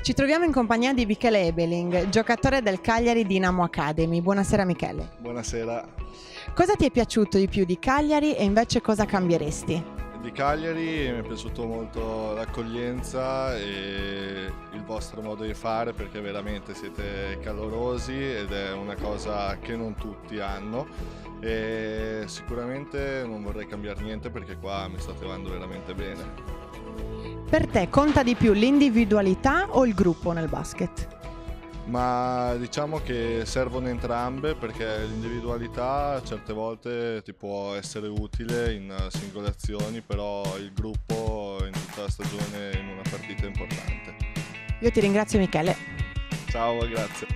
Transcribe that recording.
Ci troviamo in compagnia di Michele Ebeling, giocatore del Cagliari Dinamo Academy. Buonasera Michele. Buonasera. Cosa ti è piaciuto di più di Cagliari e invece cosa cambieresti? Di Cagliari mi è piaciuto molto l'accoglienza e il vostro modo di fare, perché veramente siete calorosi ed è una cosa che non tutti hanno, e sicuramente non vorrei cambiare niente perché qua mi sto trovando veramente bene. Per te conta di più l'individualità o il gruppo nel basket? Ma diciamo che servono entrambe, perché l'individualità certe volte ti può essere utile in singole azioni, però il gruppo in tutta la stagione in una partita è importante. Io ti ringrazio Michele. Ciao, grazie.